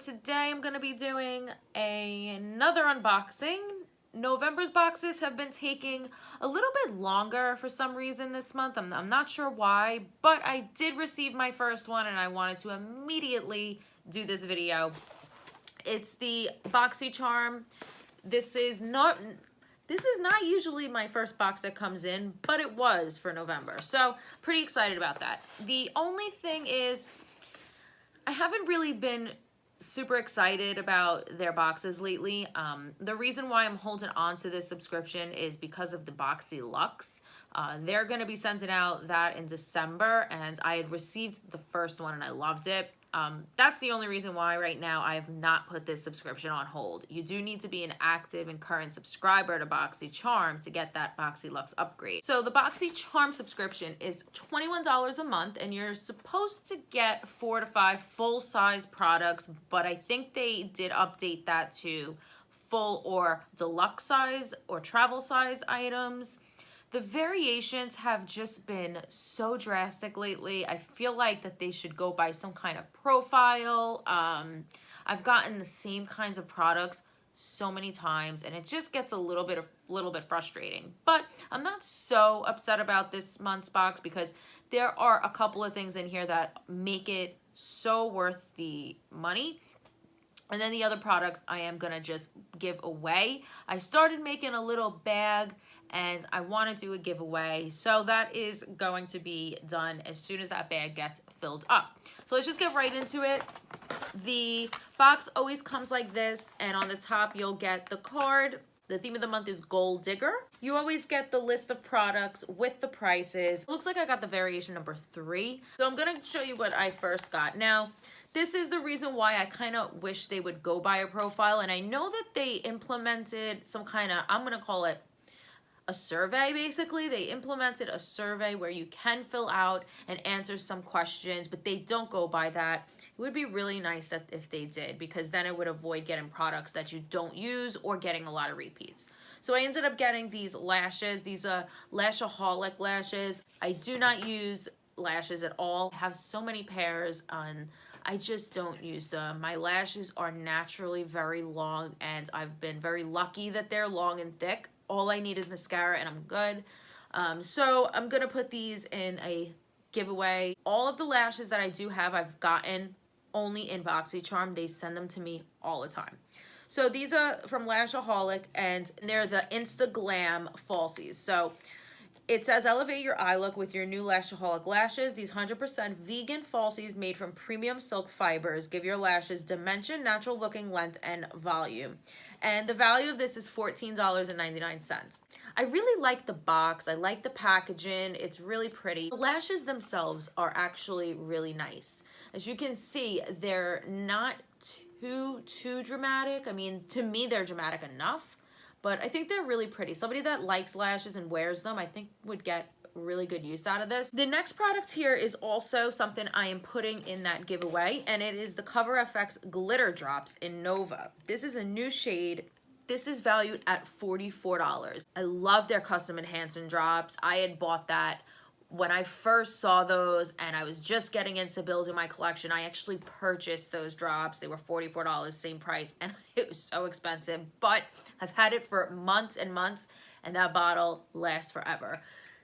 today I'm going to be doing another unboxing. November's boxes have been taking a little bit longer for some reason this month. I'm not sure why, but I did receive my first one and I wanted to immediately do this video. It's the Boxycharm. This is not usually my first box that comes in, but it was for November. So pretty excited about that. The only thing is I haven't really been super excited about their boxes lately. The reason why I'm holding on to this subscription is because of the Boxy Luxe. They're going to be sending out that in December, and I had received the first one and I loved it. That's the only reason why right now I have not put this subscription on hold. You do need to be an active and current subscriber to Boxycharm to get that Boxy Luxe upgrade. So the Boxycharm subscription is $21 a month, and you're supposed to get 4 to 5 full-size products, but I think they did update that to full or deluxe size or travel size items. The variations have just been so drastic lately. I feel like that they should go by some kind of profile. I've gotten the same kinds of products so many times, and it just gets a little bit frustrating. But I'm not so upset about this month's box because there are a couple of things in here that make it so worth the money. And then the other products I am gonna just give away. I started making a little bag and I want to do a giveaway, so that is going to be done as soon as that bag gets filled up. So let's just get right into it. The box always comes like this, and on the top you'll get the card. The theme of the month is Gold Digger. You always get the list of products with the prices. It looks like I got the variation number 3. So I'm gonna show you what I first got. Now, this is the reason why I kind of wish they would go by a profile, and I know that they implemented some kind of, I'm gonna call it a survey. Basically, they implemented a survey where you can fill out and answer some questions, but they don't go by that. It would be really nice that if they did, because then it would avoid getting products that you don't use or getting a lot of repeats. So I ended up getting these lashes. These are Lashaholic lashes. I do not use lashes at all. I have so many pairs and I just don't use them. My lashes are naturally very long, and I've been very lucky that they're long and thick. All I need is mascara and I'm good. So I'm gonna put these in a giveaway. All of the lashes that I do have, I've gotten only in Boxycharm. They send them to me all the time. So these are from Lashaholic, and they're the Insta Glam Falsies. So it says, elevate your eye look with your new Lashaholic lashes. These 100% vegan falsies made from premium silk fibers give your lashes dimension, natural looking length, and volume. And the value of this is $14.99. I really like the box. I like the packaging. It's really pretty. The lashes themselves are actually really nice. As you can see, they're not too dramatic. I mean, to me, they're dramatic enough. But I think they're really pretty. Somebody that likes lashes and wears them, I think would get really good use out of this. The next product here is also something I am putting in that giveaway, and it is the Cover FX Glitter Drops in Nova. This is a new shade. This is valued at $44. I love their custom enhancing drops. I had bought that when I first saw those, and I was just getting into building my collection. I actually purchased those drops. They were $44, same price, and it was so expensive, but I've had it for months and months, and that bottle lasts forever.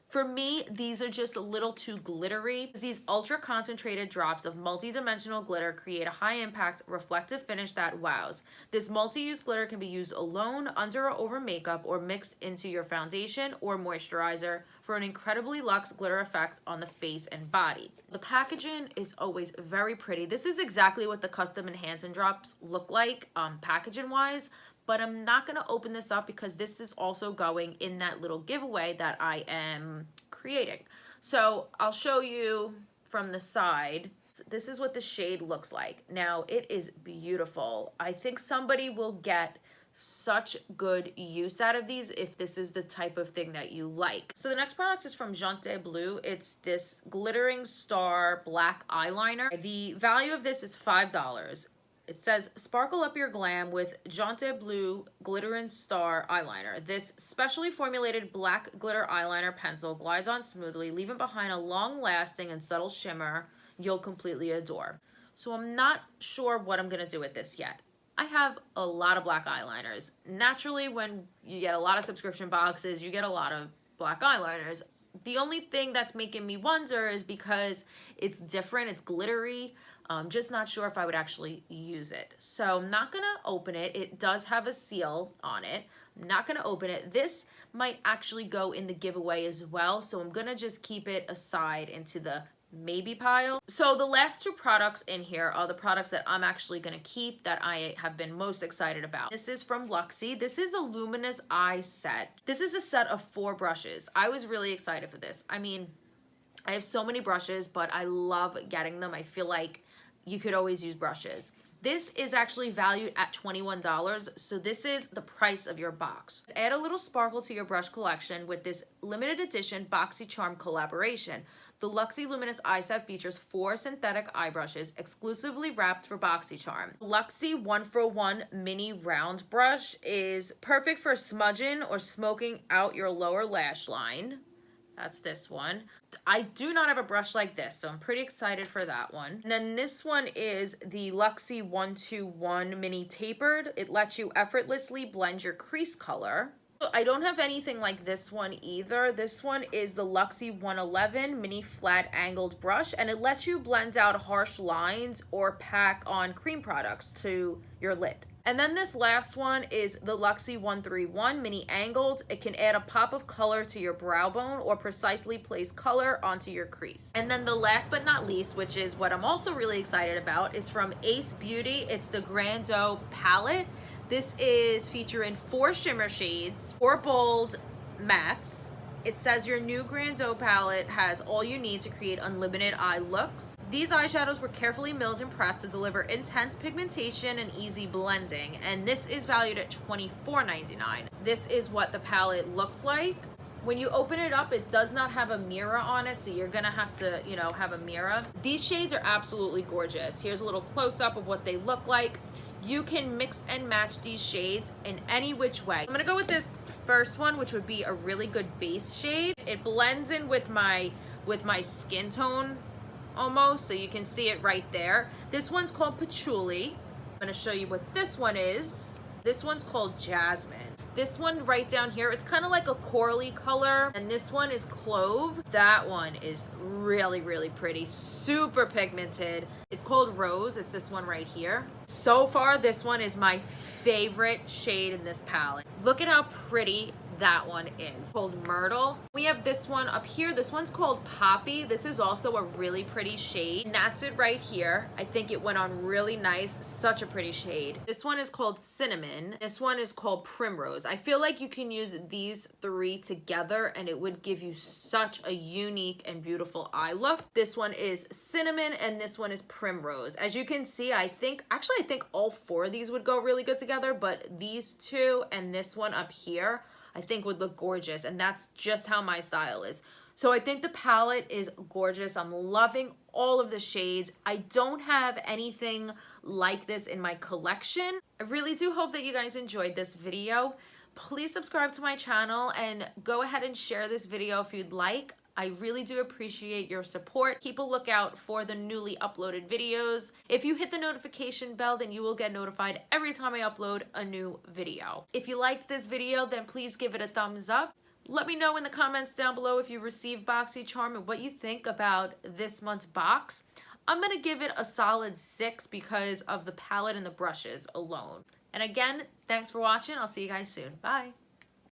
For me, these are just a little too glittery. These ultra concentrated drops of multi-dimensional glitter create a high impact reflective finish that wows. This multi-use glitter can be used alone, under or over makeup, or mixed into your foundation or moisturizer for an incredibly luxe glitter effect on the face and body. The packaging is always very pretty. This is exactly what the custom enhancing drops look like packaging wise. But I'm not going to open this up because this is also going in that little giveaway that I am creating. So I'll show you from the side. This is what the shade looks like. Now, it is beautiful. I think somebody will get such good use out of these if this is the type of thing that you like. So the next product is from Jean Bleu. It's this glittering star black eyeliner. The value of this is $5. It says, sparkle up your glam with Jaunty Blue Glitter & Star Eyeliner. This specially formulated black glitter eyeliner pencil glides on smoothly, leaving behind a long-lasting and subtle shimmer you'll completely adore. So I'm not sure what I'm gonna do with this yet. I have a lot of black eyeliners. Naturally, when you get a lot of subscription boxes, you get a lot of black eyeliners. The only thing that's making me wonder is because it's different, it's glittery. Just not sure if I would actually use it. So I'm not gonna open it. It does have a seal on it. I'm not gonna open it. This might actually go in the giveaway as well. So I'm gonna just keep it aside into the maybe pile. So the last two products in here are the products that I'm actually gonna keep that I have been most excited about. This is from Luxie. This is a luminous eye set. This is a set of 4 brushes. I was really excited for this. I mean, I have so many brushes, but I love getting them. I feel like you could always use brushes. This is actually valued at $21, so this is the price of your box. Add a little sparkle to your brush collection with this limited edition Boxycharm collaboration. The Luxie Luminous Eye Set features 4 synthetic eye brushes exclusively wrapped for Boxycharm. Luxie 1-for-1 mini round brush is perfect for smudging or smoking out your lower lash line. That's this one. I do not have a brush like this, so I'm pretty excited for that one. And then this one is the Luxie 1-2-1 Mini Tapered. It lets you effortlessly blend your crease color. I don't have anything like this one either. This one is the Luxie 111 Mini Flat Angled Brush, and it lets you blend out harsh lines or pack on cream products to your lid. And then this last one is the Luxie 131 Mini Angled. It can add a pop of color to your brow bone or precisely place color onto your crease. And then the last but not least, which is what I'm also really excited about, is from Ace Beauty. It's the Grando palette. This is featuring 4 shimmer shades, 4 bold mattes. It says your new Grando palette has all you need to create unlimited eye looks. These eyeshadows were carefully milled and pressed to deliver intense pigmentation and easy blending, and this is valued at $24.99. This is what the palette looks like. When you open it up, it does not have a mirror on it, so you're gonna have to, have a mirror. These shades are absolutely gorgeous. Here's a little close-up of what they look like. You can mix and match these shades in any which way. I'm gonna go with this first one, which would be a really good base shade. It blends in with my skin tone almost, so you can see it right there. This one's called Patchouli. I'm gonna show you what this one is. This one's called Jasmine. This one right down here, it's kind of like a corally color, and this one is Clove. That one is really, really pretty, super pigmented. It's called Rose. It's this one right here. So far, this one is my favorite shade in this palette. Look at how pretty that one is. Called Myrtle. We have this one up here. This one's called Poppy. This is also a really pretty shade. And that's it right here. I think it went on really nice. Such a pretty shade. This one is called Cinnamon. This one is called Primrose. I feel like you can use these 3 together and it would give you such a unique and beautiful eye look. This one is Cinnamon and this one is Primrose. As you can see, I think all 4 of these would go really good together, but these 2 and this one up here I think would look gorgeous, and that's just how my style is. So I think the palette is gorgeous. I'm loving all of the shades. I don't have anything like this in my collection. I really do hope that you guys enjoyed this video. Please subscribe to my channel and go ahead and share this video if you'd like. I really do appreciate your support. Keep a lookout for the newly uploaded videos. If you hit the notification bell, then you will get notified every time I upload a new video. If you liked this video, then please give it a thumbs up. Let me know in the comments down below if you received Boxycharm and what you think about this month's box. I'm gonna give it a solid 6 because of the palette and the brushes alone. And again, thanks for watching. I'll see you guys soon. Bye.